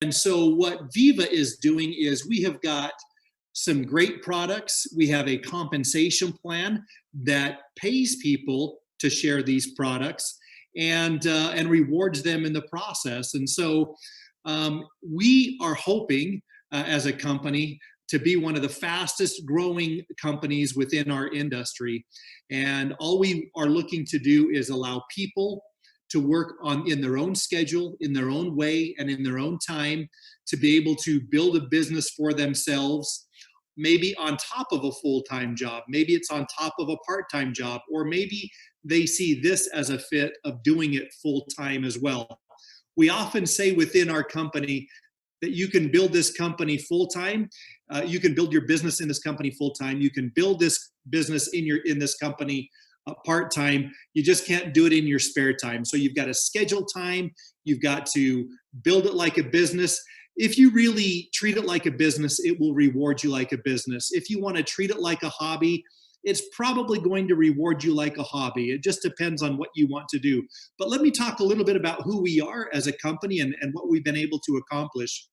And so what VIIVA is doing is we have got some great products. We have a compensation plan that pays people to share these products and rewards them in the process. And so we are hoping as a company to be one of the fastest growing companies within our industry. And all we are looking to do is allow people to work on in their own schedule, in their own way, and in their own time to be able to build a business for themselves, maybe on top of a full-time job, maybe it's on top of a part-time job, or maybe they see this as a fit of doing it full-time as well. We often say within our company that you can build this company full-time, you can build your business in this company full-time, you can build this business in this company part-time, you just can't do it in your spare time. So you've got to schedule time, you've got to build it like a business. If you really treat it like a business, it will reward you like a business. If you want to treat it like a hobby, it's probably going to reward you like a hobby. It just depends on what you want to do. But let me talk a little bit about who we are as a company and what we've been able to accomplish.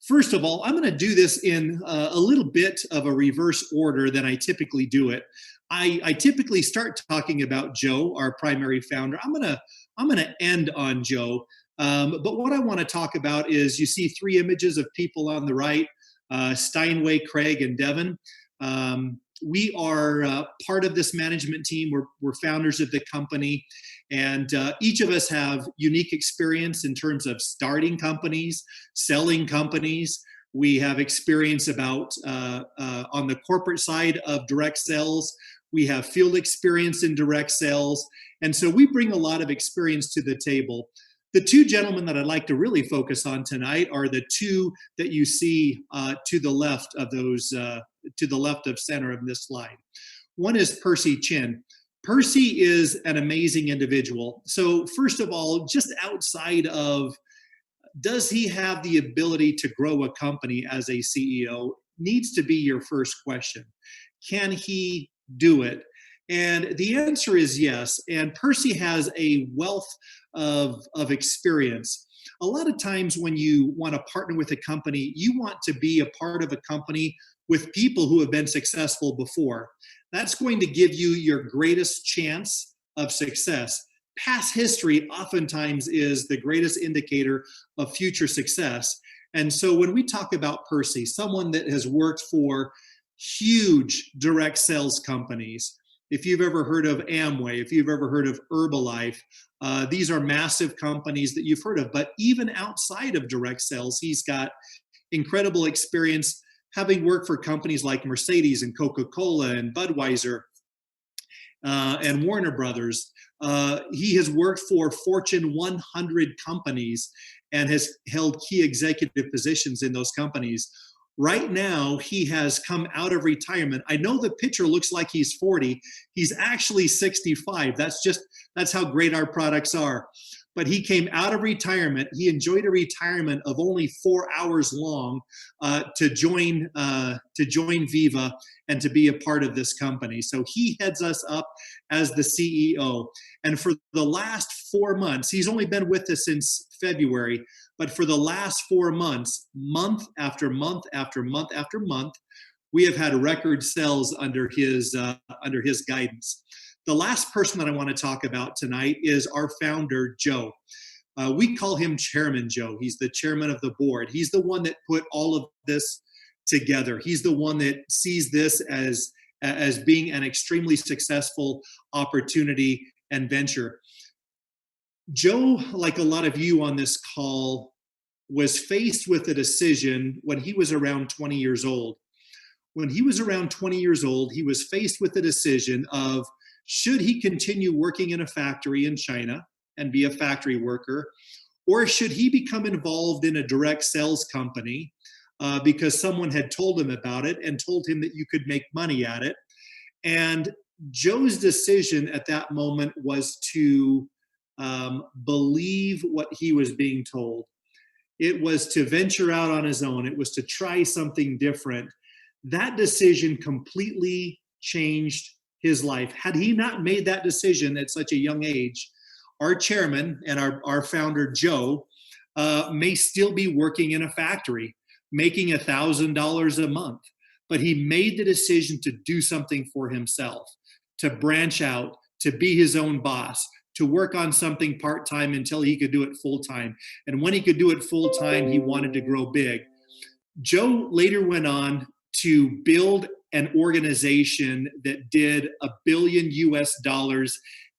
First of all, I'm going to do this in a little bit of a reverse order than I typically do it. I typically start talking about Joe, our primary founder. I'm gonna end on Joe. But what I want to talk about is you see three images of people on the right, Steinway, Craig, and Devin. We are part of this management team. We're founders of the company, and each of us have unique experience in terms of starting companies, selling companies. We have experience about on the corporate side of direct sales. We have field experience in direct sales. And so we bring a lot of experience to the table. The two gentlemen that I'd like to really focus on tonight are the two that you see to the left of those, to the left of center of this slide. One is Percy Chin. Percy is an amazing individual. So first of all, just outside of, does he have the ability to grow a company as a CEO, needs to be your first question. Can he do it? And the answer is yes. And Percy has a wealth of experience. A lot of times when you want to partner with a company, you want to be a part of a company with people who have been successful before. That's going to give you your greatest chance of success. Past history oftentimes is the greatest indicator of future success. And so when we talk about Percy, someone that has worked for huge direct sales companies, if you've ever heard of Amway, if you've ever heard of Herbalife, these are massive companies that you've heard of. But even outside of direct sales, he's got incredible experience having worked for companies like Mercedes and Coca-Cola and Budweiser and Warner Brothers. He has worked for Fortune 100 companies and has held key executive positions in those companies. Right now, he has come out of retirement. I know the picture looks like he's 40. He's actually 65. That's how great our products are. But he came out of retirement. He enjoyed a retirement of only 4 hours long to join VIIVA and to be a part of this company. So he heads us up as the CEO. And for the last 4 months, he's only been with us since February, but for the last 4 months, month after month after month after month, we have had record sales under his guidance. The last person that I want to talk about tonight is our founder, Joe. We call him Chairman Joe. He's the chairman of the board. He's the one that put all of this together. He's the one that sees this as being an extremely successful opportunity and venture. Joe, like a lot of you on this call, was faced with a decision when he was around 20 years old. When he was around 20 years old, he was faced with the decision of, should he continue working in a factory in China and be a factory worker, or should he become involved in a direct sales company because someone had told him about it and told him that you could make money at it? And Joe's decision at that moment was to believe what he was being told. It was to venture out on his own. It was to try something different. That decision completely changed his life. Had he not made that decision at such a young age, our chairman and our founder, Joe, may still be working in a factory, making $1,000 a month. But he made the decision to do something for himself, to branch out, to be his own boss, to work on something part-time until he could do it full-time. And when he could do it full-time, he wanted to grow big. Joe later went on to build an organization that did $1 billion US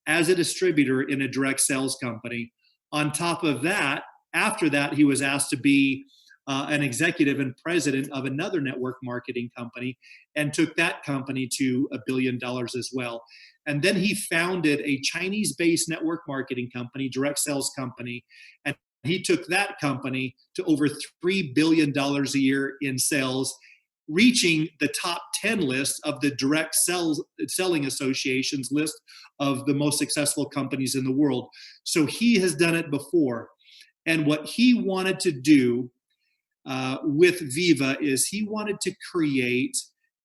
as a distributor in a direct sales company. On top of that, after that, he was asked to be an executive and president of another network marketing company and took that company to $1 billion as well. And then he founded a Chinese-based network marketing company, direct sales company, and he took that company to over $3 billion a year in sales, reaching the top 10 list of the direct selling association's list of the most successful companies in the world. So he has done it before. And what he wanted to do with VIIVA is he wanted to create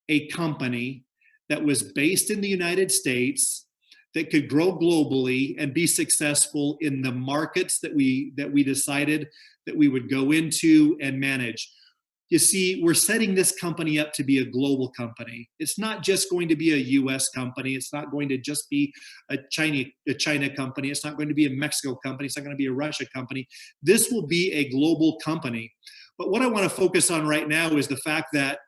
a company that was based in the United States, that could grow globally and be successful in the markets that we decided that we would go into and manage. You see, we're setting this company up to be a global company. It's not just going to be a US company. It's not going to just be a China company. It's not going to be a Mexico company. It's not going to be a Russia company. This will be a global company. But what I want to focus on right now is the fact that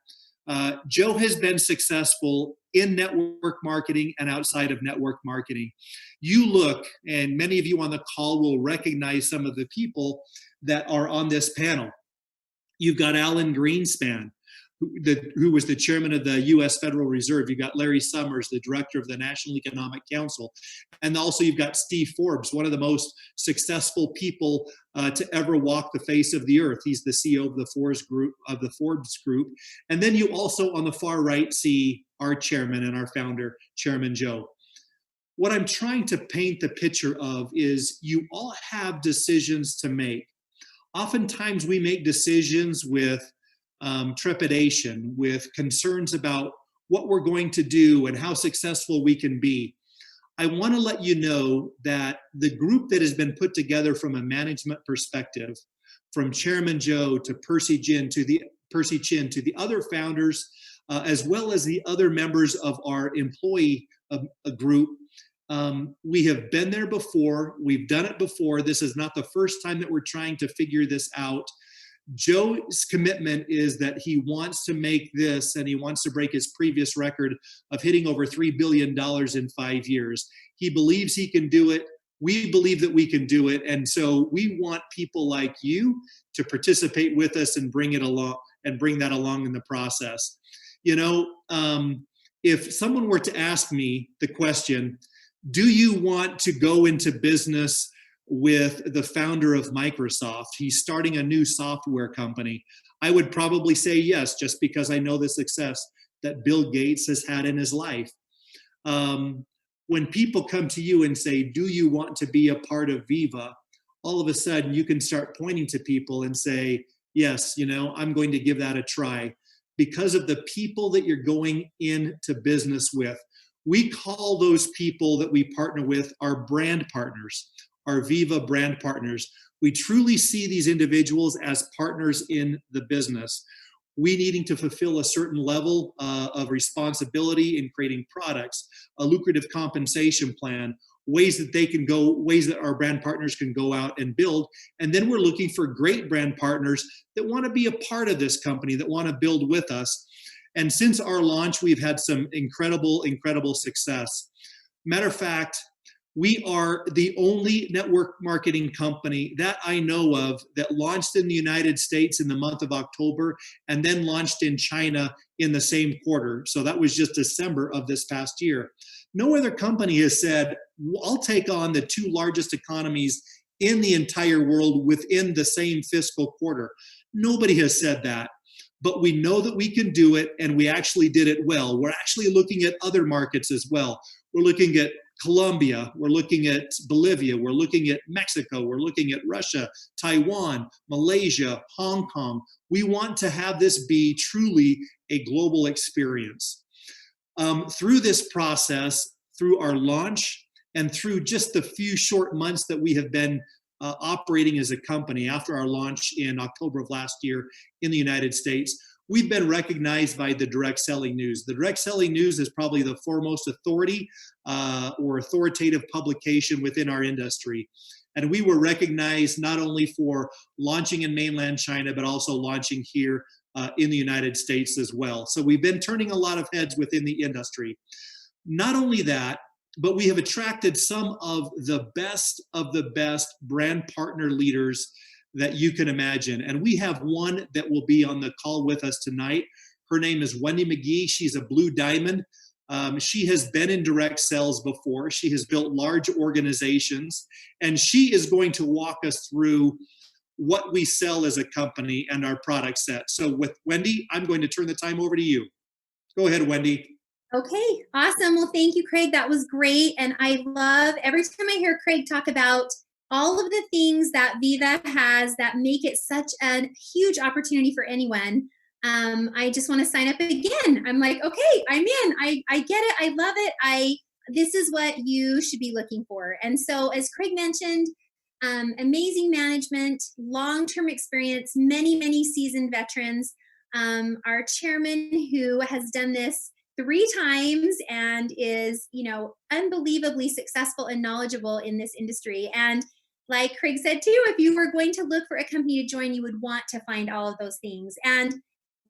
Joe has been successful in network marketing and outside of network marketing. You look, and many of you on the call will recognize some of the people that are on this panel. You've got Alan Greenspan, who was the chairman of the U.S. Federal Reserve. You've got Larry Summers, the director of the National Economic Council. And also you've got Steve Forbes, one of the most successful people to ever walk the face of the earth. He's the CEO of the Forbes Group. And then you also on the far right see our chairman and our founder, Chairman Joe. What I'm trying to paint the picture of is you all have decisions to make. Oftentimes we make decisions with trepidation, with concerns about what we're going to do and how successful we can be. I want to let you know that the group that has been put together from a management perspective, from Chairman Joe to Percy Chin to the other founders, as well as the other members of our employee group, we have been there before. We've done it before. This is not the first time that we're trying to figure this out. Joe's commitment is that he wants to make this, and he wants to break his previous record of hitting over $3 billion in 5 years. He believes he can do it. We believe that we can do it. And so we want people like you to participate with us and bring it along and bring that along in the process. You know, if someone were to ask me the question, do you want to go into business with the founder of Microsoft? He's starting a new software company. I would probably say yes, just because I know the success that Bill Gates has had in his life. When people come to you and say, do you want to be a part of VIIVA? All of a sudden you can start pointing to people and say, yes, you know, I'm going to give that a try because of the people that you're going into business with. We call those people that we partner with our brand partners, our VIIVA brand partners. We truly see these individuals as partners in the business. We needing to fulfill a certain level of responsibility in creating products, a lucrative compensation plan, ways that our brand partners can go out and build. And then we're looking for great brand partners that want to be a part of this company, that want to build with us. And since our launch, we've had some incredible success. Matter of fact, we are the only network marketing company that I know of that launched in the United States in the month of October and then launched in China in the same quarter. So that was just December of this past year. No other company has said, I'll take on the two largest economies in the entire world within the same fiscal quarter. Nobody has said that. But we know that we can do it, and we actually did it well. We're actually looking at other markets as well. We're looking at Colombia, we're looking at Bolivia, we're looking at Mexico, we're looking at Russia, Taiwan, Malaysia, Hong Kong. We want to have this be truly a global experience. Through this process, through our launch, and through just the few short months that we have been operating as a company after our launch in October of last year in the United States, we've been recognized by the Direct Selling News. The Direct Selling News is probably the foremost authority or authoritative publication within our industry. And we were recognized not only for launching in mainland China, but also launching here in the United States as well. So we've been turning a lot of heads within the industry. Not only that, but we have attracted some of the best brand partner leaders that you can imagine. And we have one that will be on the call with us tonight. Her name is Wendy McGee. She's a Blue Diamond. She has been in direct sales before. She has built large organizations, and she is going to walk us through what we sell as a company and our product set. So with Wendy, I'm going to turn the time over to you. Go ahead, Wendy. Okay, awesome. Well, thank you, Craig. That was great. And I love every time I hear Craig talk about all of the things that VIIVA has that make it such a huge opportunity for anyone. I just want to sign up again. I'm like, okay, I'm in. I get it. I love it. This is what you should be looking for. And so, as Craig mentioned, amazing management, long-term experience, many seasoned veterans. Our chairman, who has done this 3 times and is, unbelievably successful and knowledgeable in this industry. And like Craig said too, if you were going to look for a company to join, you would want to find all of those things. And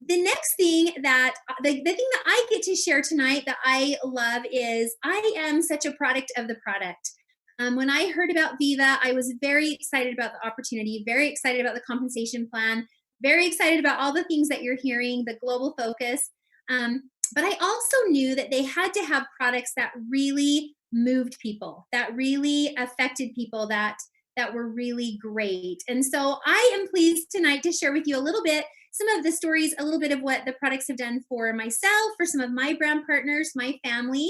the next thing that, the thing that I get to share tonight that I love is I am such a product of the product. When I heard about VIIVA, I was very excited about the opportunity, very excited about the compensation plan, very excited about all the things that you're hearing, the global focus. But I also knew that they had to have products that really moved people, that really affected people, that were really great. And so I am pleased tonight to share with you a little bit, some of the stories, a little bit of what the products have done for myself, for some of my brand partners, my family.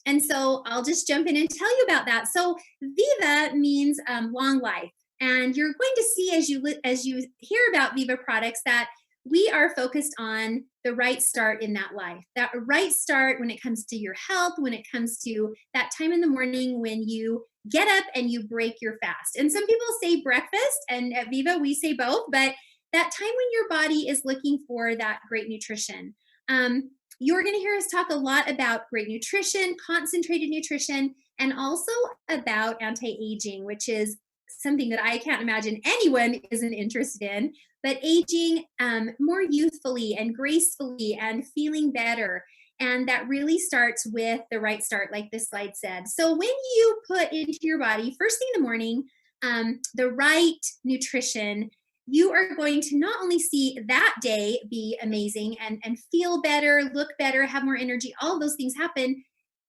And so I'll just jump in and tell you about that. So VIIVA means long life. And you're going to see as you hear about VIIVA products that we are focused on the right start in that life, that right start when it comes to your health, when it comes to that time in the morning when you get up and you break your fast. And some people say breakfast, and at VIIVA we say both, but that time when your body is looking for that great nutrition. You're going to hear us talk a lot about great nutrition, concentrated nutrition, and also about anti-aging, which is something that I can't imagine anyone isn't interested in, but aging more youthfully and gracefully and feeling better. And that really starts with the right start, like this slide said. So when you put into your body, first thing in the morning, the right nutrition, you are going to not only see that day be amazing and feel better, look better, have more energy, all of those things happen.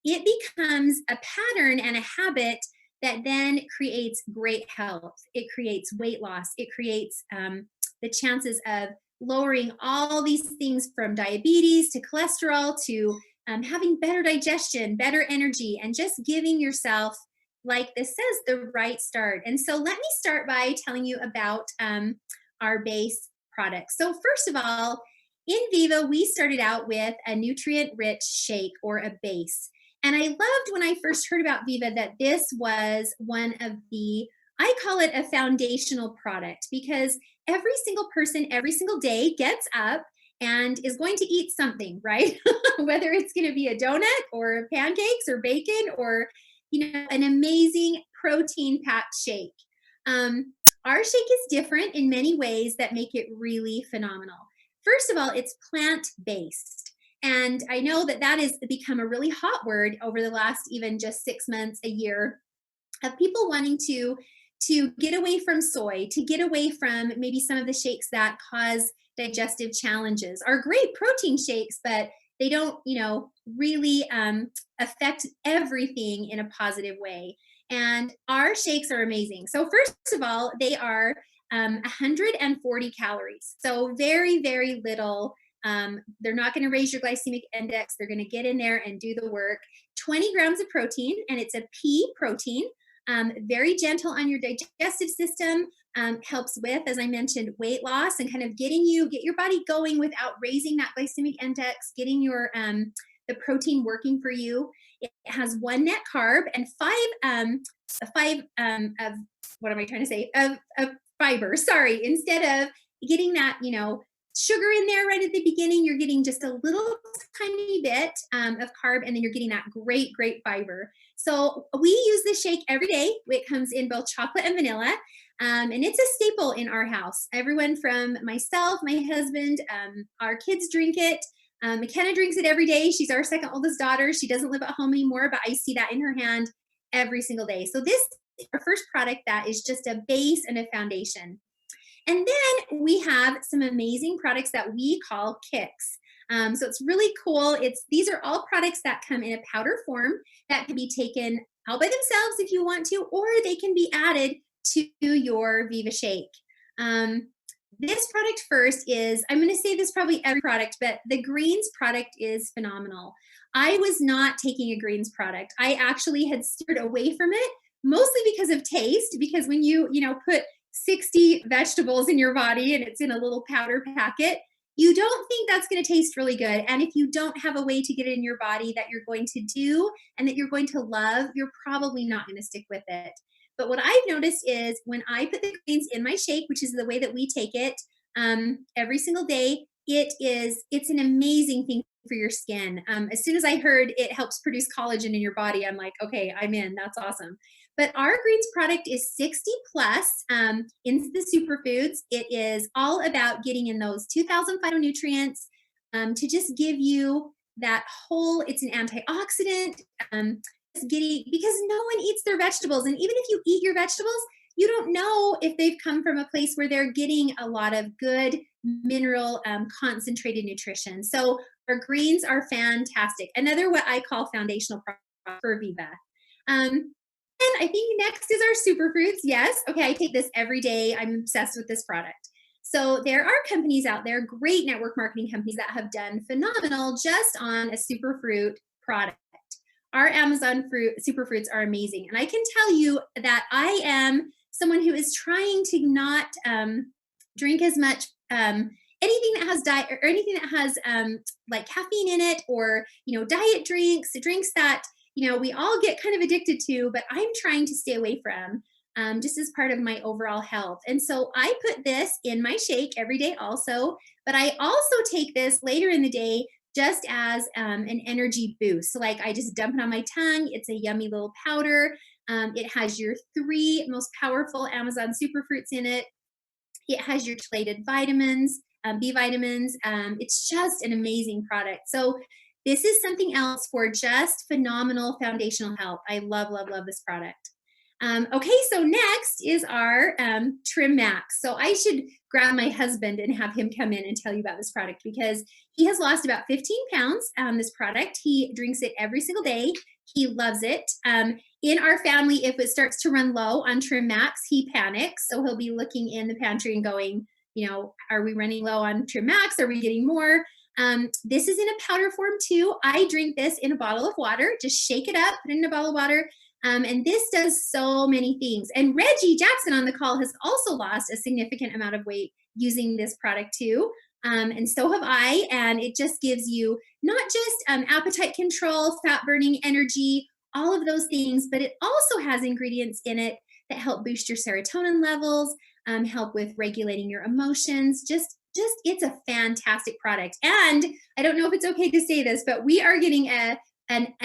It becomes a pattern and a habit that then creates great health. It creates weight loss. It creates the chances of lowering all these things from diabetes to cholesterol to having better digestion, better energy, and just giving yourself, like this says, the right start. And so let me start by telling you about our base products. So first of all, in VIIVA, we started out with a nutrient-rich shake or a base. And I loved when I first heard about VIIVA that this was one of the, I call it a foundational product, because every single person, every single day gets up and is going to eat something, right? Whether it's going to be a donut or pancakes or bacon or, an amazing protein-packed shake. Our shake is different in many ways that make it really phenomenal. First of all, it's plant-based. And I know that has become a really hot word over the last even just 6 months, a year, of people wanting to get away from soy, to get away from maybe some of the shakes that cause digestive challenges. Are great protein shakes, but they don't, really affect everything in a positive way. And our shakes are amazing. So first of all, they are 140 calories. So very, very little. They're not going to raise your glycemic index. They're going to get in there and do the work. 20 grams of protein, and it's a pea protein. Very gentle on your digestive system. Helps with, as I mentioned, weight loss and kind of get your body going without raising that glycemic index, getting your the protein working for you. It has 1 net carb and 5 of, what am I trying to say, of fiber. Sorry, instead of getting that, sugar in there right at the beginning, you're getting just a little tiny bit of carb, and then you're getting that great fiber. So we use this shake every day. It comes in both chocolate and vanilla. And it's a staple in our house. Everyone from myself, my husband, our kids drink it. McKenna drinks it every day. She's our second oldest daughter. She doesn't live at home anymore, but I see that in her hand every single day. So this is our first product that is just a base and a foundation. And then we have some amazing products that we call kicks. So it's really cool. These are all products that come in a powder form that can be taken out by themselves if you want to, or they can be added to your VIIVA shake. This product first is, I'm going to say this probably every product, but the greens product is phenomenal. I was not taking a greens product. I actually had steered away from it, mostly because of taste, because when you put 60 vegetables in your body and it's in a little powder packet, you don't think that's going to taste really good. And if you don't have a way to get it in your body that you're going to do and that you're going to love, you're probably not going to stick with it. But what I've noticed is when I put the greens in my shake, which is the way that we take it every single day, it's an amazing thing for your skin. As soon as I heard it helps produce collagen in your body, I'm like, okay, I'm in. That's awesome. But our greens product is 60 plus into the superfoods. It is all about getting in those 2,000 phytonutrients to just give you that whole, it's an antioxidant, because no one eats their vegetables. And even if you eat your vegetables, you don't know if they've come from a place where they're getting a lot of good mineral concentrated nutrition. So our greens are fantastic. Another what I call foundational product for VIIVA. And I think next is our superfruits. Yes. Okay. I take this every day. I'm obsessed with this product. So there are companies out there, great network marketing companies that have done phenomenal just on a superfruit product. Our Amazon superfruits are amazing. And I can tell you that I am someone who is trying to not drink as much anything that has diet or anything that has like caffeine in it, or diet drinks that we all get kind of addicted to, but I'm trying to stay away from just as part of my overall health. And so I put this in my shake every day also, but I also take this later in the day just as an energy boost. So like I just dump it on my tongue. It's a yummy little powder. It has your 3 most powerful Amazon superfruits in it. It has your chelated vitamins, B vitamins. It's just an amazing product. So this is something else for just phenomenal foundational health. I love this product. Okay, so next is our Trim Max. So I should grab my husband and have him come in and tell you about this product, because he has lost about 15 pounds on this product. He drinks it every single day. He loves it. In our family, if it starts to run low on Trim Max, he panics. So he'll be looking in the pantry and going, are we running low on Trim Max? Are we getting more? This is in a powder form too. I drink this in a bottle of water. Just shake it up, put it in a bottle of water. And this does so many things. And Reggie Jackson on the call has also lost a significant amount of weight using this product too. And so have I. And it just gives you not just appetite control, fat burning, energy, all of those things, but it also has ingredients in it that help boost your serotonin levels, help with regulating your emotions. Just it's a fantastic product. And I don't know if it's okay to say this, but we are getting a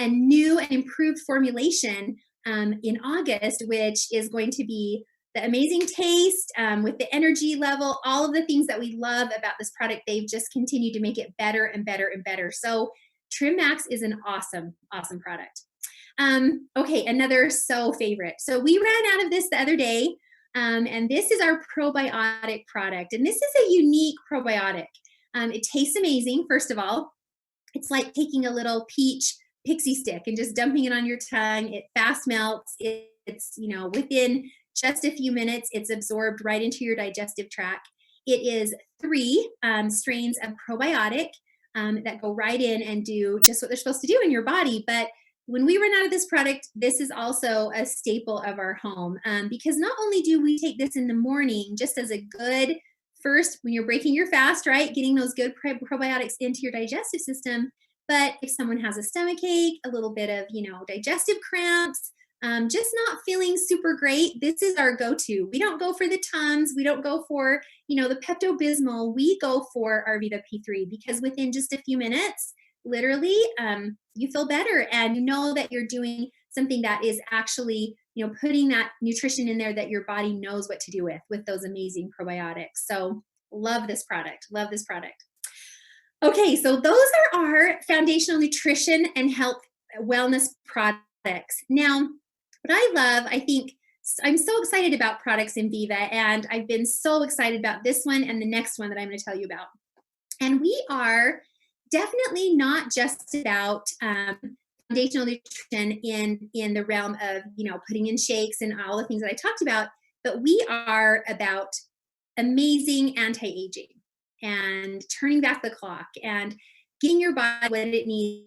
new and improved formulation in August, which is going to be the amazing taste with the energy level, all of the things that we love about this product. They've just continued to make it better and better and better. So Trim Max is an awesome product. Okay, another favorite. So we ran out of this the other day, and this is our probiotic product. And this is a unique probiotic. It tastes amazing, first of all. It's like taking a little peach pixie stick and just dumping it on your tongue. It fast melts. It's within just a few minutes, it's absorbed right into your digestive tract. It is 3 strains of probiotic that go right in and do just what they're supposed to do in your body. But when we run out of this product, this is also a staple of our home, because not only do we take this in the morning just as a good first, when you're breaking your fast, right, getting those good probiotics into your digestive system, But if someone has a stomach ache, a little bit of, digestive cramps, just not feeling super great, this is our go-to. We don't go for the Tums. We don't go for, the Pepto-Bismol. We go for our Viva P3 because within just a few minutes, literally, you feel better and you know that you're doing something that is actually, putting that nutrition in there that your body knows what to do with those amazing probiotics. So love this product. Love this product. Okay, so those are our foundational nutrition and health wellness products. Now, what I love, I think, I'm so excited about products in VIIVA, and I've been so excited about this one and the next one that I'm going to tell you about. And we are definitely not just about foundational nutrition in the realm of, putting in shakes and all the things that I talked about, but we are about amazing anti-aging and turning back the clock and getting your body what it needs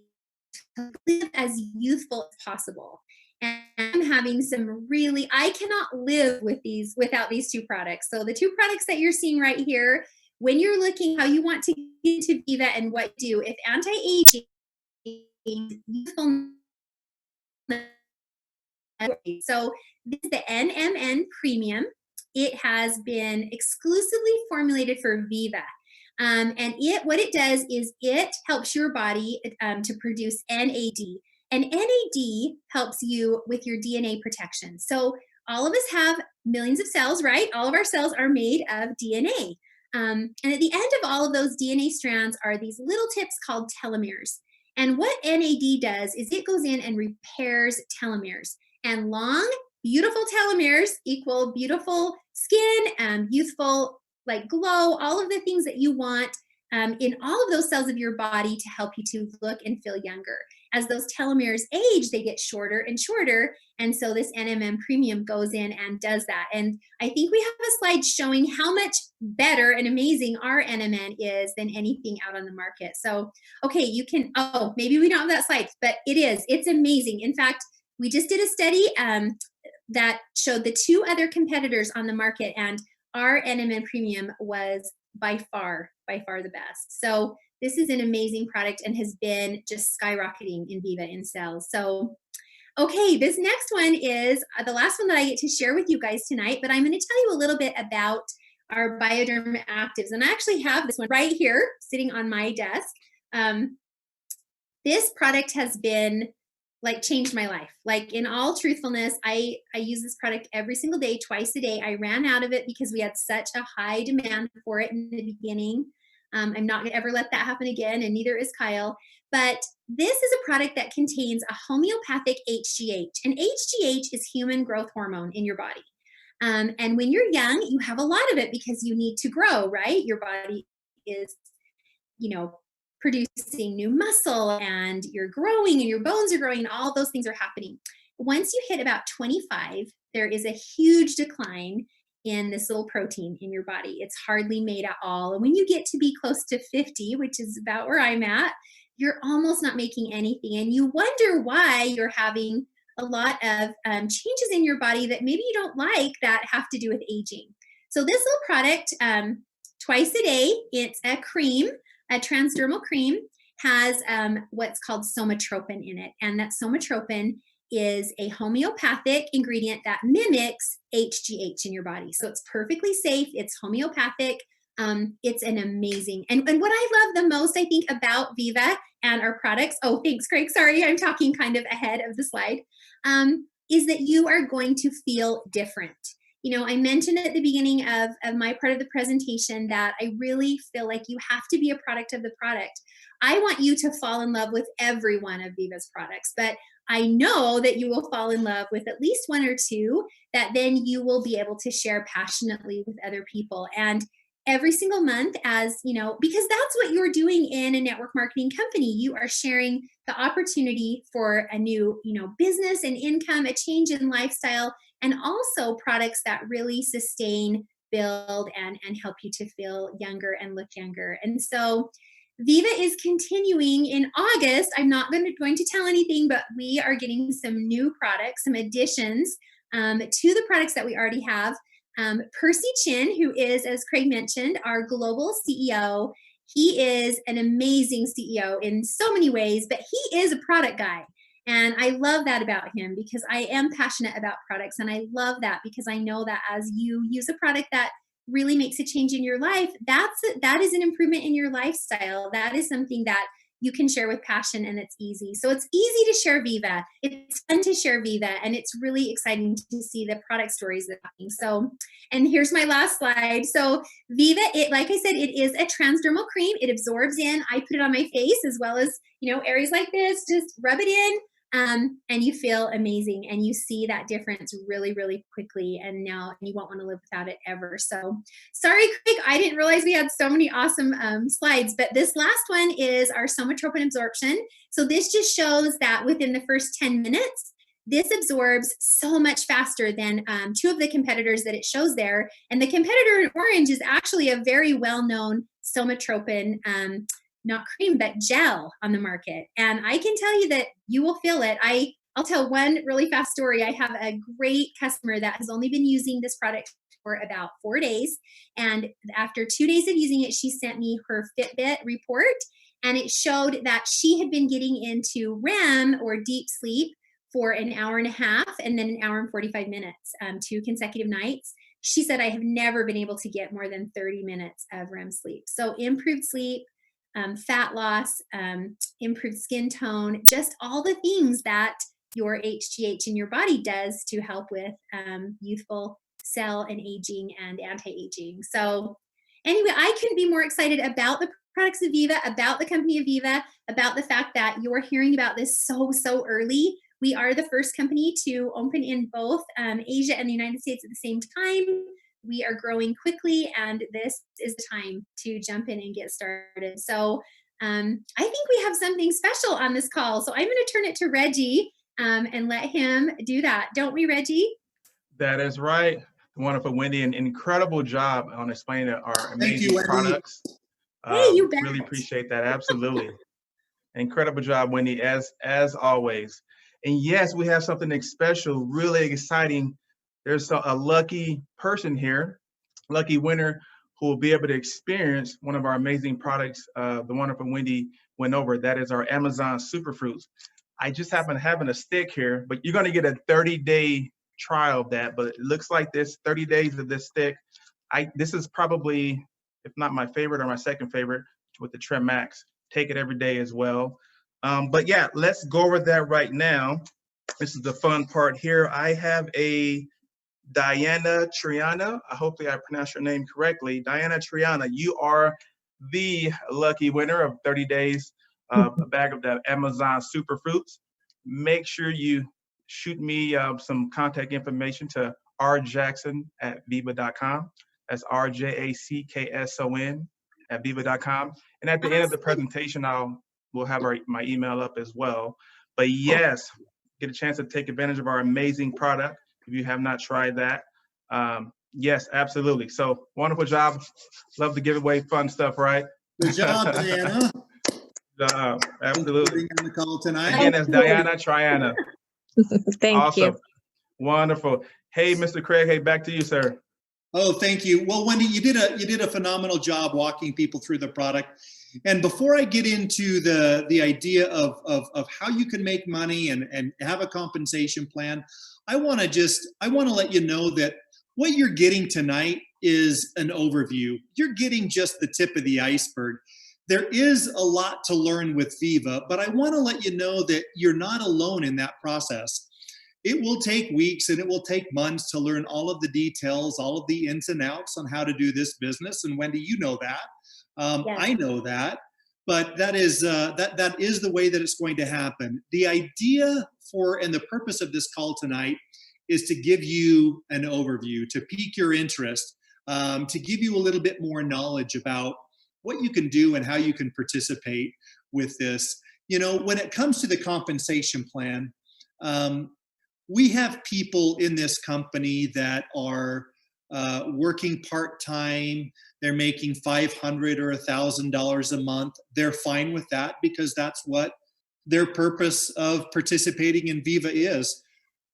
to live as youthful as possible. And I'm having some I cannot live without these two products. So the two products that you're seeing right here, when you're looking how you want to get into VIIVA and what you do, if anti-aging, youthful, so this is the NMN Premium. It has been exclusively formulated for VIIVA. And what it does is it helps your body to produce NAD. And NAD helps you with your DNA protection. So all of us have millions of cells, right? All of our cells are made of DNA. And at the end of all of those DNA strands are these little tips called telomeres. And what NAD does is it goes in and repairs telomeres. And long, beautiful telomeres equal beautiful skin, youthful, glow, all of the things that you want in all of those cells of your body to help you to look and feel younger. As those telomeres age, they get shorter and shorter. And so this NMN Premium goes in and does that. And I think we have a slide showing how much better and amazing our NMN is than anything out on the market. So, okay, you can, maybe we don't have that slide, but it's amazing. In fact, we just did a study that showed the two other competitors on the market, and our NMN Premium was by far the best. So this is an amazing product and has been just skyrocketing in VIIVA in sales. So, okay, this next one is the last one that I get to share with you guys tonight, but I'm going to tell you a little bit about our Bioderm Actives. And I actually have this one right here sitting on my desk. This product has been changed my life. In all truthfulness, I use this product every single day, twice a day. I ran out of it because we had such a high demand for it in the beginning. I'm not going to ever let that happen again, and neither is Kyle. But this is a product that contains a homeopathic HGH. And HGH is human growth hormone in your body. And when you're young, you have a lot of it because you need to grow, right? Your body is, producing new muscle, and you're growing and your bones are growing and all those things are happening. Once you hit about 25, there is a huge decline in this little protein in your body. It's hardly made at all. And when you get to be close to 50, which is about where I'm at, you're almost not making anything. And you wonder why you're having a lot of changes in your body that maybe you don't like that have to do with aging. So this little product, twice a day, it's a cream, a transdermal cream, has what's called somatropin in it. And that somatropin is a homeopathic ingredient that mimics HGH in your body. So it's perfectly safe. It's homeopathic. It's an amazing, and what I love the most, I think, about VIIVA and our products, thanks, Craig, sorry, I'm talking kind of ahead of the slide, is that you are going to feel different. I mentioned at the beginning of my part of the presentation that I really feel like you have to be a product of the product. I want you to fall in love with every one of VIIVA's products, but I know that you will fall in love with at least one or two that then you will be able to share passionately with other people. And every single month, because that's what you're doing in a network marketing company. You are sharing the opportunity for a new, business and income, a change in lifestyle, and also products that really sustain, build, and help you to feel younger and look younger. And so VIIVA is continuing in August. I'm not going to tell anything, but we are getting some new products, some additions to the products that we already have. Percy Chin, who is, as Craig mentioned, our global CEO, He is an amazing CEO in so many ways, but he is a product guy. And I love that about him because I am passionate about products. And I love that because I know that as you use a product that really makes a change in your life, that is an improvement in your lifestyle. That is something that you can share with passion, and it's easy. So it's easy to share VIIVA. It's fun to share VIIVA, and it's really exciting to see the product stories that are happening. So, and here's my last slide. So VIIVA, like I said, it is a transdermal cream. It absorbs in. I put it on my face as well as, areas like this. Just rub it in. And you feel amazing, and you see that difference really, really quickly. And now you won't want to live without it ever. So sorry, Craig, I didn't realize we had so many awesome slides, but this last one is our somatropin absorption. So this just shows that within the first 10 minutes, this absorbs so much faster than two of the competitors that it shows there. And the competitor in orange is actually a very well-known somatropin not cream, but gel on the market. And I can tell you that you will feel it. I'll tell one really fast story. I have a great customer that has only been using this product for about 4 days. And after 2 days of using it, she sent me her Fitbit report. And it showed that she had been getting into REM, or deep sleep, for an hour and a half and then an hour and 45 minutes, 2 consecutive nights. She said, I have never been able to get more than 30 minutes of REM sleep. So improved sleep, fat loss, improved skin tone, just all the things that your HGH in your body does to help with youthful cell and aging and anti-aging. So anyway, I couldn't be more excited about the products of VIIVA, about the company of VIIVA, about the fact that you're hearing about this so early. We are the first company to open in both Asia and the United States at the same time. We are growing quickly, and this is the time to jump in and get started. So I think we have something special on this call. So I'm going to turn it to Reggie and let him do that. Don't we, Reggie? That is right. Wonderful, Wendy. An incredible job on explaining our amazing products. Hey, you bet. Really appreciate that. Absolutely. Incredible job, Wendy, as always. And yes, we have something special, really exciting. There's a lucky person here, lucky winner, who will be able to experience one of our amazing products, the wonderful Wendy went over. That is our Amazon Superfruits. I just happen to have a stick here, but you're going to get a 30-day trial of that. But it looks like this, 30 days of this stick. This is probably, if not my favorite or my second favorite, with the Trim Max. Take it every day as well. But yeah, let's go over that right now. This is the fun part here. I have a Diana Triana. Hopefully I pronounced your name correctly. Diana Triana, you are the lucky winner of 30 days, a bag of the Amazon Superfruits. Make sure you shoot me some contact information to rjackson@viiva.com. That's RJACKSON@viiva.com. And at the end of the presentation, we'll have my email up as well. But yes, get a chance to take advantage of our amazing product if you have not tried that. Yes, absolutely. So wonderful job. Love to give away fun stuff, right? Good job, Diana. Absolutely. On the call tonight. Again, that's Diana Triana. Thank awesome. you. Wonderful. Hey, Mr. Craig. Hey, back to you, sir. Oh, thank you. Well, Wendy, you did a phenomenal job walking people through the product. And before I get into the idea of how you can make money and have a compensation plan, I want to let you know that what you're getting tonight is an overview. You're getting just the tip of the iceberg. There is a lot to learn with VIIVA, but I want to let you know that you're not alone in that process. It will take weeks and it will take months to learn all of the details, all of the ins and outs on how to do this business. And Wendy, you know that. Yes. I know that. But that is the way that it's going to happen. The idea and the purpose of this call tonight is to give you an overview, to pique your interest, to give you a little bit more knowledge about what you can do and how you can participate with this. When it comes to the compensation plan, we have people in this company that are working part-time. They're making $500 or $1,000 a month. They're fine with that because that's what their purpose of participating in VIIVA is.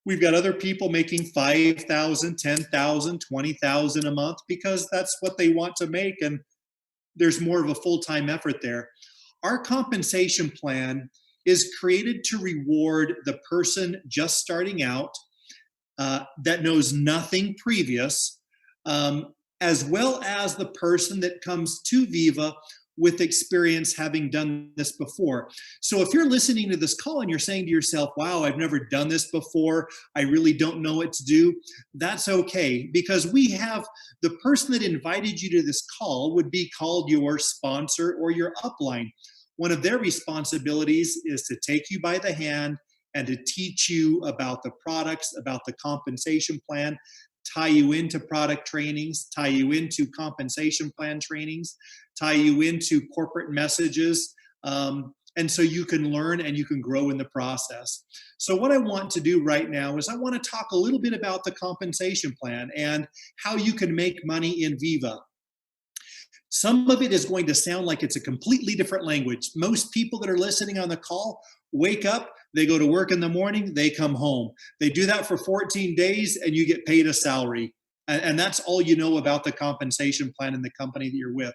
We've got other people making $5,000, $10,000, $20,000 a month because that's what they want to make. And there's more of a full-time effort there. Our compensation plan is created to reward the person just starting out that knows nothing previous, as well as the person that comes to VIIVA with experience having done this before. So if you're listening to this call and you're saying to yourself, wow, I've never done this before, I really don't know what to do, that's okay, because we have the person that invited you to this call would be called your sponsor or your upline. One of their responsibilities is to take you by the hand and to teach you about the products, about the compensation plan, tie you into product trainings, tie you into compensation plan trainings, tie you into corporate messages, and so you can learn and you can grow in the process. So what I want to do right now is I want to talk a little bit about the compensation plan and how you can make money in VIIVA. Some of it is going to sound like it's a completely different language. Most people that are listening on the call wake up, they go to work in the morning, they come home. They do that for 14 days and you get paid a salary. And that's all you know about the compensation plan in the company that you're with.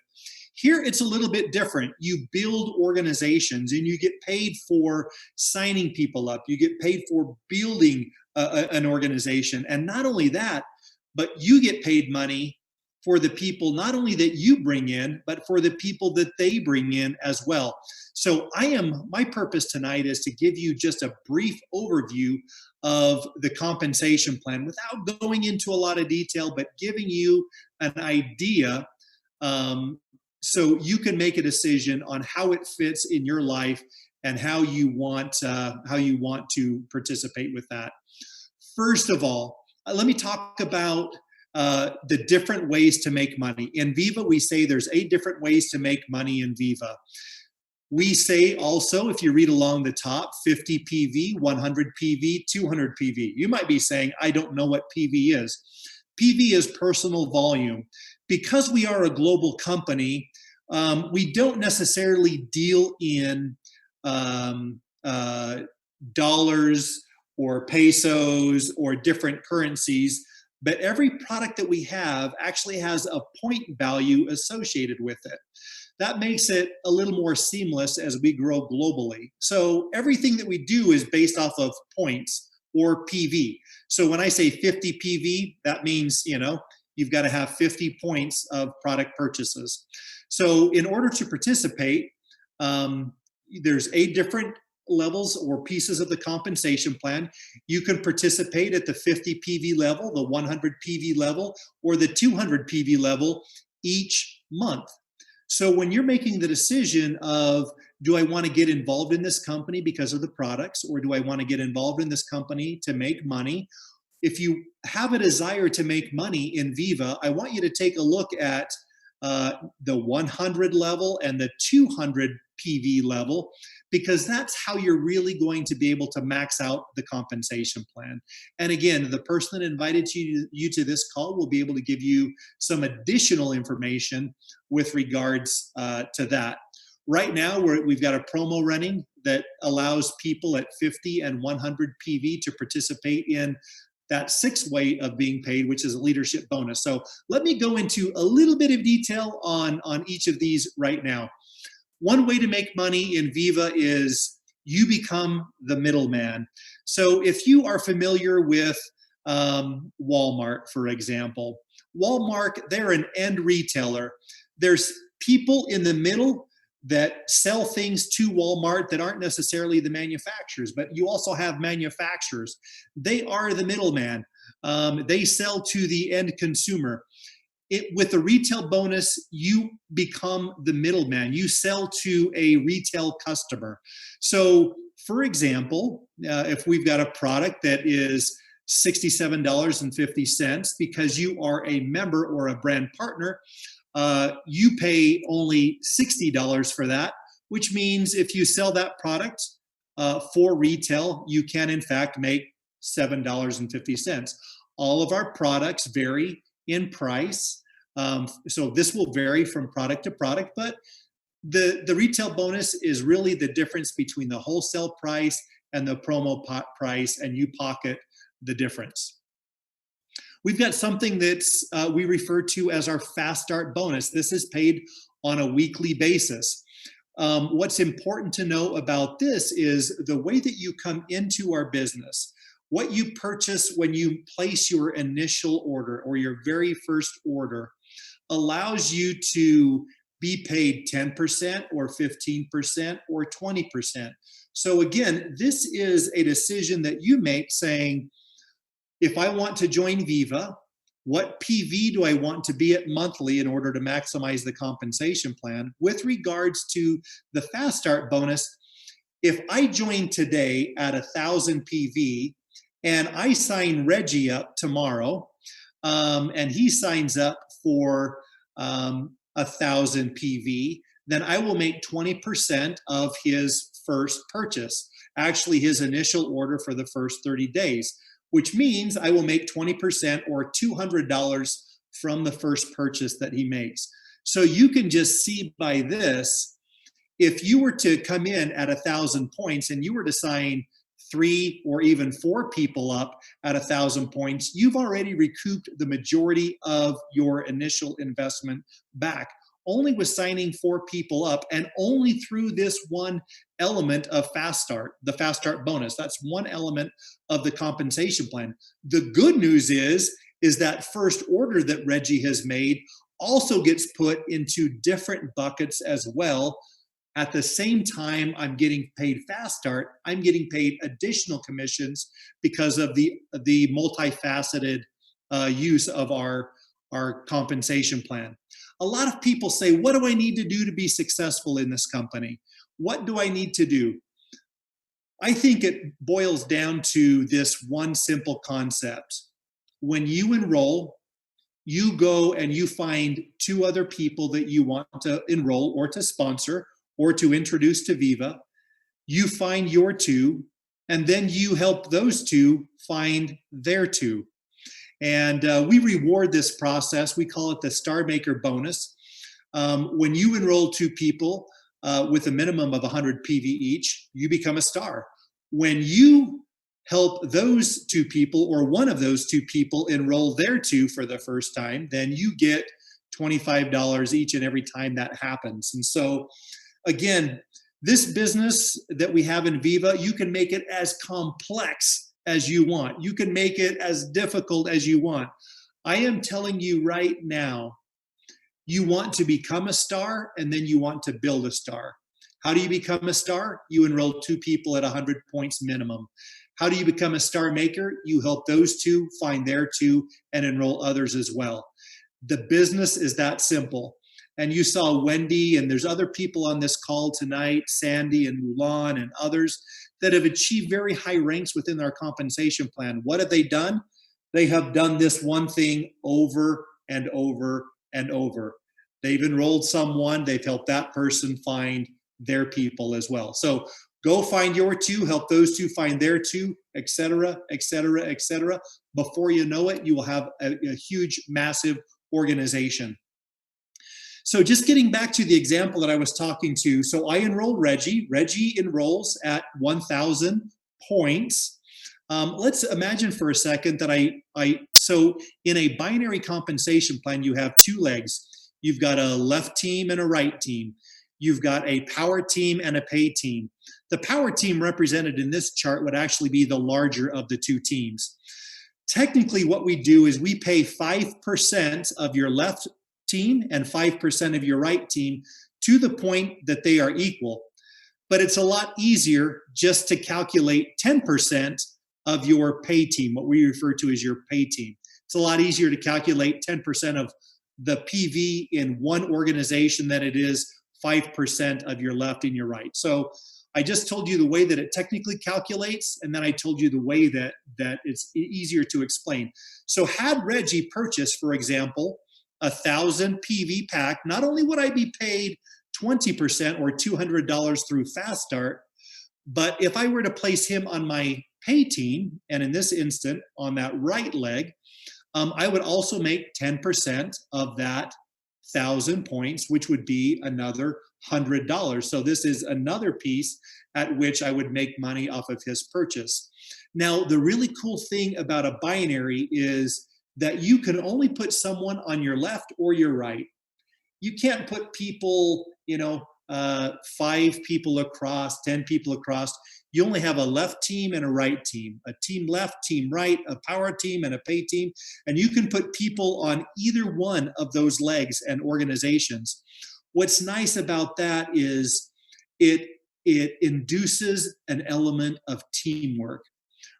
Here, it's a little bit different. You build organizations and you get paid for signing people up. You get paid for building an organization. And not only that, but you get paid money for the people, not only that you bring in, but for the people that they bring in as well. So my purpose tonight is to give you just a brief overview of the compensation plan without going into a lot of detail, but giving you an idea so you can make a decision on how it fits in your life and how you want to participate with that. First of all, let me talk about the different ways to make money. In VIIVA, we say there's 8 different ways to make money in VIIVA. We say also, if you read along the top, 50 PV, 100 PV, 200 PV. You might be saying, I don't know what PV is. PV is personal volume. Because we are a global company, we don't necessarily deal in dollars or pesos or different currencies, but every product that we have actually has a point value associated with it. That makes it a little more seamless as we grow globally. So everything that we do is based off of points or PV. So when I say 50 PV, that means, you've got to have 50 points of product purchases. So in order to participate, there's 8 different levels or pieces of the compensation plan. You can participate at the 50 PV level, the 100 PV level, or the 200 PV level each month. So when you're making the decision of, do I want to get involved in this company because of the products, or do I want to get involved in this company to make money? If you have a desire to make money in VIIVA, I want you to take a look at the 100 level and the 200 PV level, because that's how you're really going to be able to max out the compensation plan. And again, the person that invited you to this call will be able to give you some additional information with regards to that. Right now, we've got a promo running that allows people at 50 and 100 PV to participate in that 6th way of being paid, which is a leadership bonus. So let me go into a little bit of detail on each of these right now. One way to make money in VIIVA is you become the middleman. So if you are familiar with Walmart, for example, Walmart, they're an end retailer. There's people in the middle that sell things to Walmart that aren't necessarily the manufacturers, but you also have manufacturers. They are the middleman. They sell to the end consumer. With the retail bonus, you become the middleman. You sell to a retail customer. So, for example, if we've got a product that is $67.50 because you are a member or a brand partner, you pay only $60 for that, which means if you sell that product for retail, you can in fact make $7.50. All of our products vary in price. So this will vary from product to product, but the retail bonus is really the difference between the wholesale price and the promo price, and you pocket the difference. We've got something that's we refer to as our fast start bonus. This is paid on a weekly basis. What's important to know about this is the way that you come into our business, what you purchase when you place your initial order or your very first order allows you to be paid 10% or 15% or 20%. So again, this is a decision that you make saying, if I want to join VIIVA, what PV do I want to be at monthly in order to maximize the compensation plan? With regards to the fast start bonus, if I join today at 1,000 PV and I sign Reggie up tomorrow, and he signs up for 1,000 PV, then I will make 20% of his first purchase, actually his initial order for the first 30 days, which means I will make 20% or $200 from the first purchase that he makes. So you can just see by this, if you were to come in at 1,000 points and you were to sign 3 or even 4 people up at 1,000 points, you've already recouped the majority of your initial investment back, only with signing 4 people up and only through this one element of fast start, the fast start bonus. That's one element of the compensation plan. The good news is that first order that Reggie has made also gets put into different buckets as well. At the same time I'm getting paid fast start, I'm getting paid additional commissions because of the multifaceted use of our compensation plan. A lot of people say, what do I need to do to be successful in this company? What do I need to do? I think it boils down to this one simple concept. When you enroll, you go and you find 2 other people that you want to enroll or to sponsor or to introduce to VIIVA. You find your 2, and then you help those 2 find their 2. And we reward this process. We call it the Star Maker bonus. When you enroll 2 people with a minimum of 100 PV each, you become a star. When you help those 2 people or one of those 2 people enroll their 2 for the first time, then you get $25 each and every time that happens. And so again, this business that we have in VIIVA, you can make it as complex as you want. You can make it as difficult as you want. I am telling you right now, you want to become a star and then you want to build a star. How do you become a star? You enroll 2 people at 100 points minimum. How do you become a star maker? You help those 2 find their 2 and enroll others as well. The business is that simple. And you saw Wendy, and there's other people on this call tonight, Sandy and Mulan and others that have achieved very high ranks within our compensation plan. What have they done? They have done this one thing over and over and over. They've enrolled someone, they've helped that person find their people as well. So go find your 2, help those 2 find their 2, et cetera, et cetera, et cetera. Before you know it, you will have a huge, massive organization. So just getting back to the example that I was talking to, so I enrolled Reggie. Reggie enrolls at 1,000 points. Let's imagine for a second that so in a binary compensation plan, you have 2 legs. You've got a left team and a right team. You've got a power team and a pay team. The power team represented in this chart would actually be the larger of the 2 teams. Technically, what we do is we pay 5% of your left team and 5% of your right team to the point that they are equal. But it's a lot easier just to calculate 10% of your pay team, what we refer to as your pay team. It's a lot easier to calculate 10% of the PV in one organization than it is 5% of your left and your right. So I just told you the way that it technically calculates, and then I told you the way that it's easier to explain. So had Reggie purchased, for example, 1,000 PV pack, not only would I be paid 20% or $200 through Fast Start, but if I were to place him on my pay team, and in this instant on that right leg, I would also make 10% of that 1,000 points, which would be another $100. So this is another piece at which I would make money off of his purchase. Now, the really cool thing about a binary is that you can only put someone on your left or your right. You can't put people, 5 people across, 10 people across. You only have a left team and a right team, a team left, team right, a power team and a pay team. And you can put people on either one of those legs and organizations. What's nice about that is it induces an element of teamwork,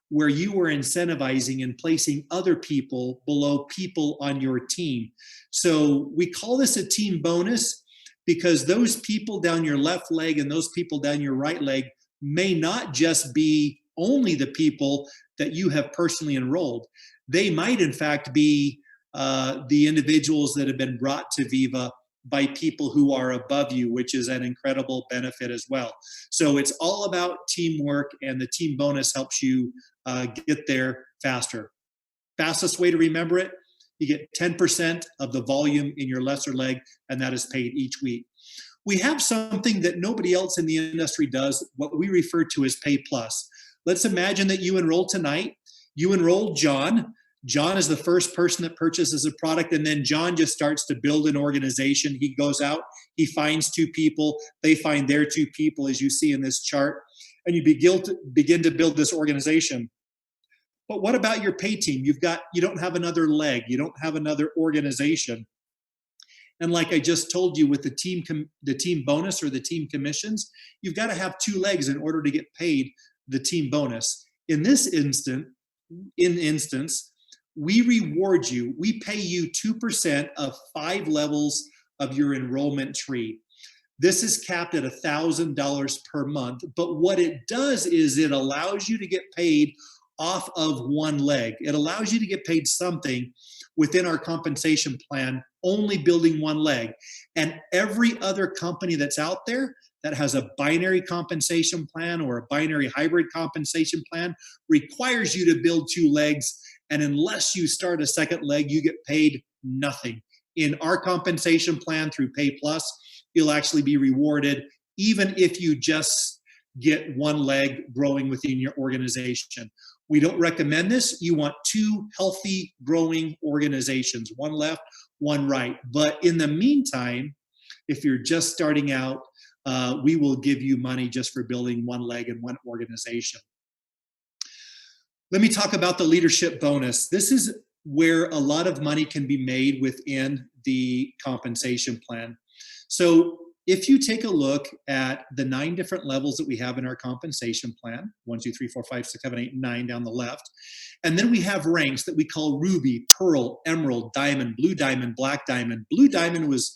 where you are incentivizing and placing other people below people on your team. So we call this a team bonus, because those people down your left leg and those people down your right leg may not just be only the people that you have personally enrolled. They might in fact be the individuals that have been brought to VIIVA by people who are above you, which is an incredible benefit as well. So it's all about teamwork, and the team bonus helps you get there faster. Fastest way to remember it, you get 10% of the volume in your lesser leg, and that is paid each week. We have something that nobody else in the industry does, what we refer to as Pay Plus. Let's imagine that you enroll tonight. You enrolled John. John is the first person that purchases a product, and then John just starts to build an organization. He goes out, he finds 2 people, they find their 2 people, as you see in this chart, and you begin to build this organization. But what about your pay team? You don't have another leg, you don't have another organization. And like I just told you with the team bonus or the team commissions, you've got to have 2 legs in order to get paid the team bonus. In this instance, we reward you. We pay you 2% of 5 levels of your enrollment tree. This is capped at $1,000 per month. But what it does is it allows you to get paid off of 1 leg. It allows you to get paid something within our compensation plan, only building 1 leg. And every other company that's out there that has a binary compensation plan or a binary hybrid compensation plan requires you to build 2 legs. And unless you start a second leg, you get paid nothing. In our compensation plan through Pay Plus, you'll actually be rewarded even if you just get 1 leg growing within your organization. We don't recommend this. You want 2 healthy, growing organizations, 1 left, 1 right. But in the meantime, if you're just starting out, we will give you money just for building 1 leg and 1 organization. Let me talk about the leadership bonus. This is where a lot of money can be made within the compensation plan. So if you take a look at the 9 different levels that we have in our compensation plan, 1, 2, 3, 4, 5, 6, 7, 8, 9 down the left, and then we have ranks that we call ruby, pearl, emerald, diamond, blue diamond, black diamond. Blue diamond was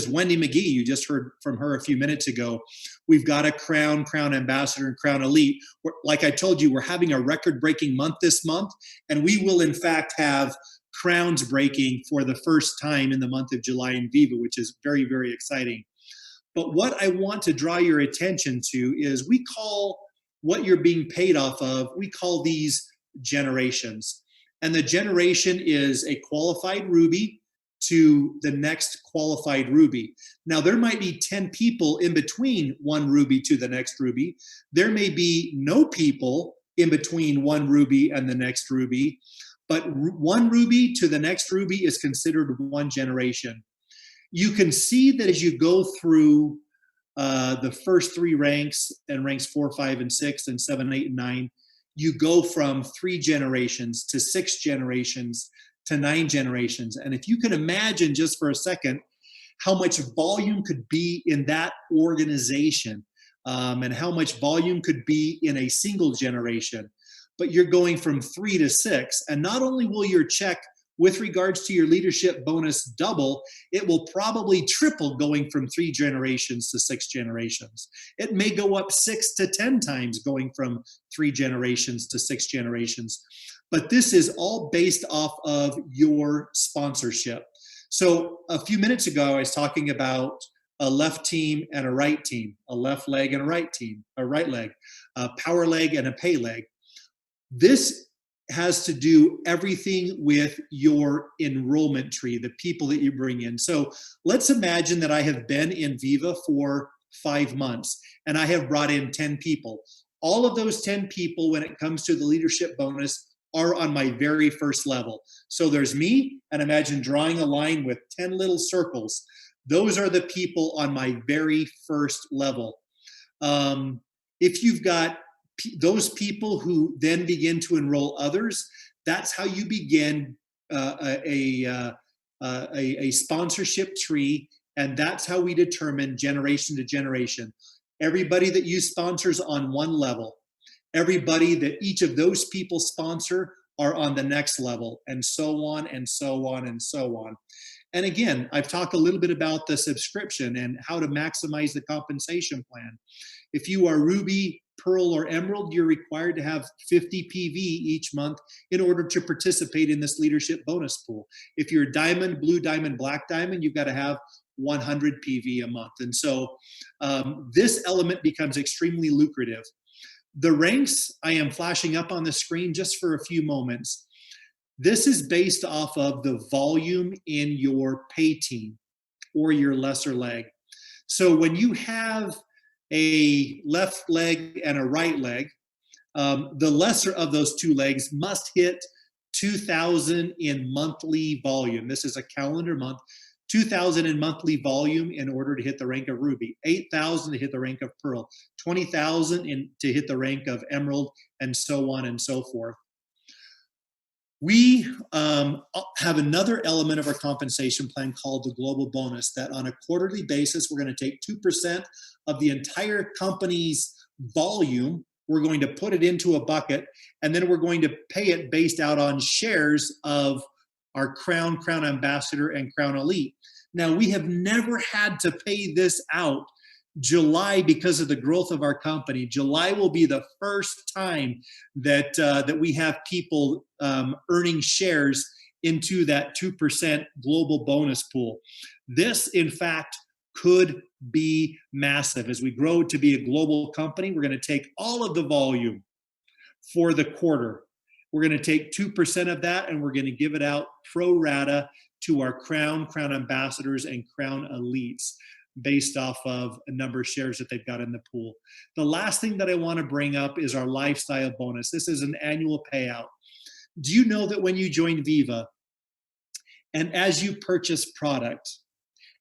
Wendy McGee. You just heard from her a few minutes ago. We've got a crown, crown ambassador, and crown elite. Like I told you, we're having a record-breaking month this month, and we will in fact have crowns breaking for the first time in the month of July in VIIVA, which is very, very exciting. But what I want to draw your attention to is we call what you're being paid off of, we call these generations. And the generation is a qualified ruby to the next qualified ruby. Now, there might be 10 people in between 1 ruby to the next ruby. There may be no people in between 1 ruby and the next ruby, but 1 ruby to the next ruby is considered 1 generation. You can see that as you go through the first 3 ranks, and ranks 4, 5, and 6, and 7, 8, and 9, you go from 3 generations to 6 generations to 9 generations. And if you can imagine just for a second how much volume could be in that organization, and how much volume could be in a single generation, but you're going from 3 to 6, and not only will your check with regards to your leadership bonus double, it will probably triple going from 3 generations to 6 generations. It may go up 6 to 10 times going from 3 generations to 6 generations. But this is all based off of your sponsorship. So a few minutes ago, I was talking about a left team and a right team, a left leg and a right team, a right leg, a power leg and a pay leg. This has to do everything with your enrollment tree, the people that you bring in. So let's imagine that I have been in VIIVA for 5 months and I have brought in 10 people. All of those 10 people, when it comes to the leadership bonus, are on my very first level. So there's me, and imagine drawing a line with 10 little circles. Those are the people on my very first level. If you've got those people who then begin to enroll others, that's how you begin a sponsorship tree, and that's how we determine generation to generation. Everybody that you sponsor is on one level. Everybody that each of those people sponsor are on the next level, and so on and so on and so on. And again, I've talked a little bit about the subscription and how to maximize the compensation plan. If you are Ruby, Pearl, or Emerald, you're required to have 50 PV each month in order to participate in this leadership bonus pool. If you're Diamond, Blue Diamond, Black Diamond, you've got to have 100 PV a month. And so this element becomes extremely lucrative. The ranks I am flashing up on the screen just for a few moments. This is based off of the volume in your pay team or your lesser leg. So when you have a left leg and a right leg, the lesser of those two legs must hit 2,000 in monthly volume. This is a calendar month. 2,000 in monthly volume in order to hit the rank of Ruby, 8,000 to hit the rank of Pearl, 20,000 to hit the rank of Emerald, and so on and so forth. We have another element of our compensation plan called the global bonus, that on a quarterly basis, we're going to take 2% of the entire company's volume. We're going to put it into a bucket, and then we're going to pay it based out on shares of our Crown, Crown Ambassador, and Crown Elite. Now, we have never had to pay this out. July, because of the growth of our company, July will be the first time that that we have people earning shares into that 2% global bonus pool. This, in fact, could be massive. As we grow to be a global company, we're going to take all of the volume for the quarter. We're going to take 2% of that, and we're going to give it out pro rata to our Crown, Crown Ambassadors, and Crown Elites, based off of a number of shares that they've got in the pool. The last thing that I want to bring up is our lifestyle bonus. This is an annual payout. Do you know that when you join VIIVA, and as you purchase product,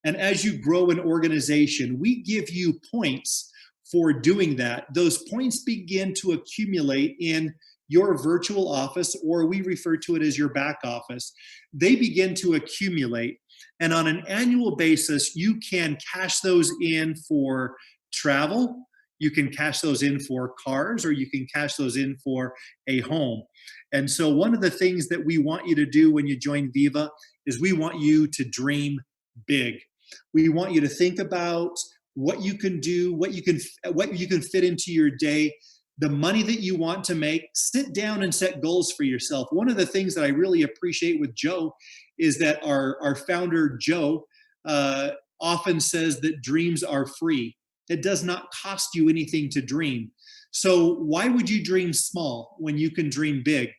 and as you grow an organization, we give you points for doing that. Those points begin to accumulate in your virtual office, or we refer to it as your back office. They begin to accumulate. And on an annual basis, you can cash those in for travel, you can cash those in for cars, or you can cash those in for a home. And so one of the things that we want you to do when you join VIIVA is we want you to dream big. We want you to think about what you can do, what you can fit into your day, the money that you want to make. Sit down and set goals for yourself. One of the things that I really appreciate with Joe is that our founder, Joe, often says that dreams are free. It does not cost you anything to dream. So why would you dream small when you can dream big?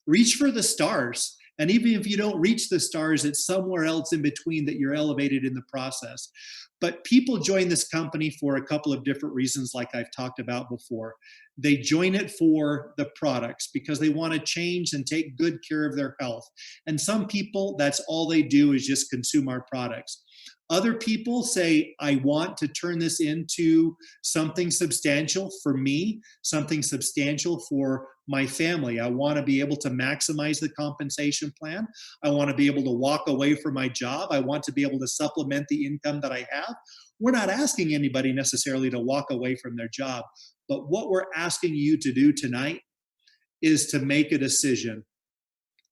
Reach for the stars. And even if you don't reach the stars, it's somewhere else in between that you're elevated in the process. But people join this company for a couple of different reasons, like I've talked about before. They join it for the products because they want to change and take good care of their health. And some people, that's all they do is just consume our products. Other people say, I want to turn this into something substantial for me, something substantial for my family. I want to be able to maximize the compensation plan. I want to be able to walk away from my job. I want to be able to supplement the income that I have. We're not asking anybody necessarily to walk away from their job, but what we're asking you to do tonight is to make a decision.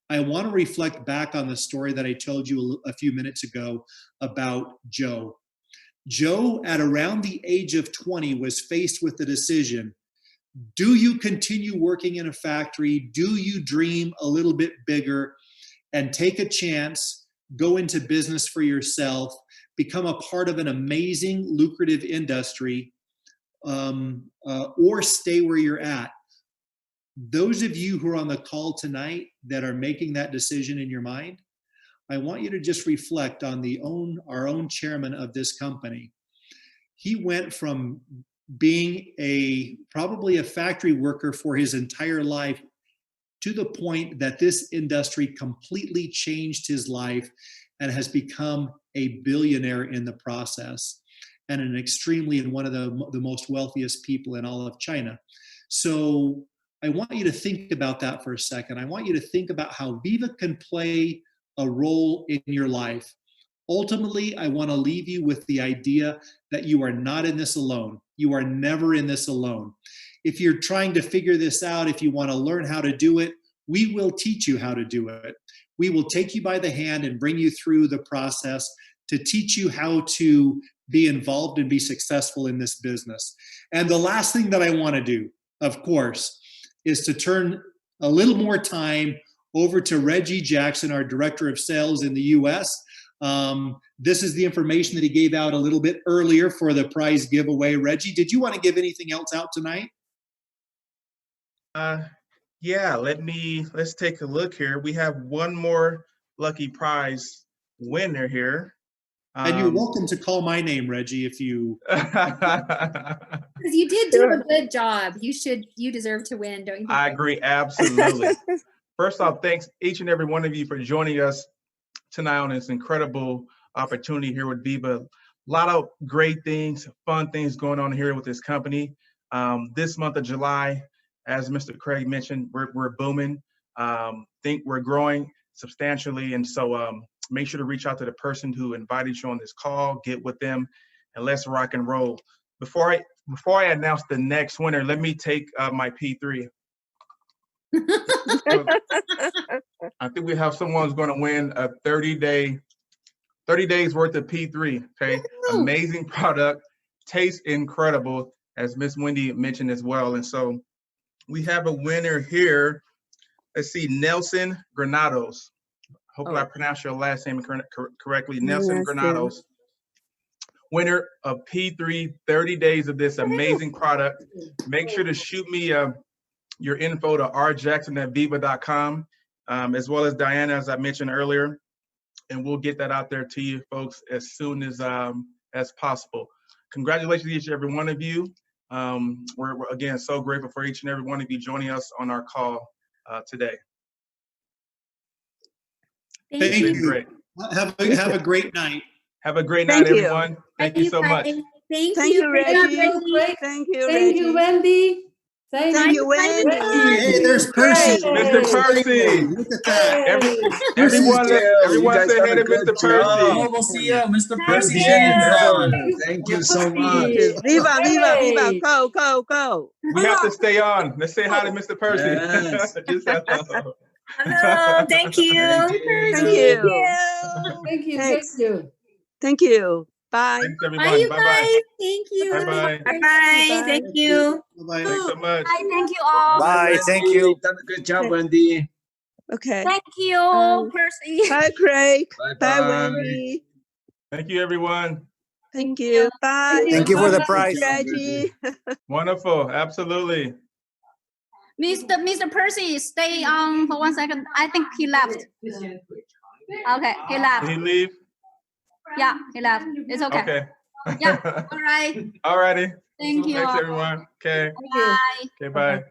I want to reflect back on the story that I told you a few minutes ago about Joe. Joe, at around the age of 20, was faced with the decision. Do you continue working in a factory? Do you dream a little bit bigger and take a chance, go into business for yourself, become a part of an amazing, lucrative industry, or stay where you're at? Those of you who are on the call tonight that are making that decision in your mind, I want you to just reflect on our own chairman of this company. He went from being probably a factory worker for his entire life to the point that this industry completely changed his life and has become a billionaire in the process, and one of the most wealthiest people in all of China. So I want you to think about that for a second. I want you to think about how VIIVA can play a role in your life. Ultimately, I want to leave you with the idea that you are not in this alone. You are never in this alone. If you're trying to figure this out, if you want to learn how to do it, we will teach you how to do it. We will take you by the hand and bring you through the process to teach you how to be involved and be successful in this business. And the last thing that I want to do, of course, is to turn a little more time over to Reggie Jackson, our Director of Sales in the US. This is the information that he gave out a little bit earlier for the prize giveaway. Reggie, did you want to give anything else out tonight? Yeah, let's take a look here. We have one more lucky prize winner here. And you're welcome to call my name, Reggie, if you. Because you did do a good job. You deserve to win, don't you think? I agree, absolutely. First off, thanks each and every one of you for joining us tonight on this incredible opportunity here with VIIVA. A lot of great things, fun things going on here with this company. This month of July, as Mr. Craig mentioned, we're booming. Think we're growing substantially, and so make sure to reach out to the person who invited you on this call, get with them, and let's rock and roll. Before I announce the next winner, let me take my P3. So, I think we have someone who's going to win a 30 days worth of P3. Okay, amazing product, tastes incredible, as Miss Wendy mentioned as well. And so we have a winner here. Let's see, Nelson Granados. Hopefully I pronounced your last name correctly. Nelson Granados, winner of P3, 30 days of this amazing product. Make sure to shoot me your info to rjackson@viiva.com, as well as Diana, as I mentioned earlier, and we'll get that out there to you folks as soon as possible. Congratulations to each and every one of you. We're again so grateful for each and every one of you joining us on our call today. Thank you. Great. Have a great night. Have a great night, everyone. Thank you so much. Thank you, Reggie. Thank you, Wendy. Thank you, Wendy. Hey, there's Percy. Mr. Percy. Look at that. Everyone say hey to Mr. Percy. We'll see you, Mr. Percy. Thank you so much. Viva, viva, viva. Go, go, go. We have to stay on. Let's say hi to Mr. Percy. Yes. Hello, thank you. Thank you. Thank you. Thanks. Thank you. Bye. Thanks, everybody. Bye, you Bye-bye. guys. Thank you. Bye-bye. Bye-bye. Thank you. Bye-bye. Thanks so much. Bye, thank you all. Bye. Thank you. Done a good job, Wendy. Okay. Thank you, Percy. Bye, Craig. Bye-bye. Bye, Wendy. Thank you, everyone. Thank you. Bye. Thank you for the Bye, prize. Reggie. Wonderful. Absolutely. Mr. Percy, stay on for 1 second. I think he left. Okay, he left. Did he leave? Yeah, he left. It's okay. Okay. Yeah, all right. All righty. Thank you. Thanks, everyone. Okay. Bye. Okay, bye.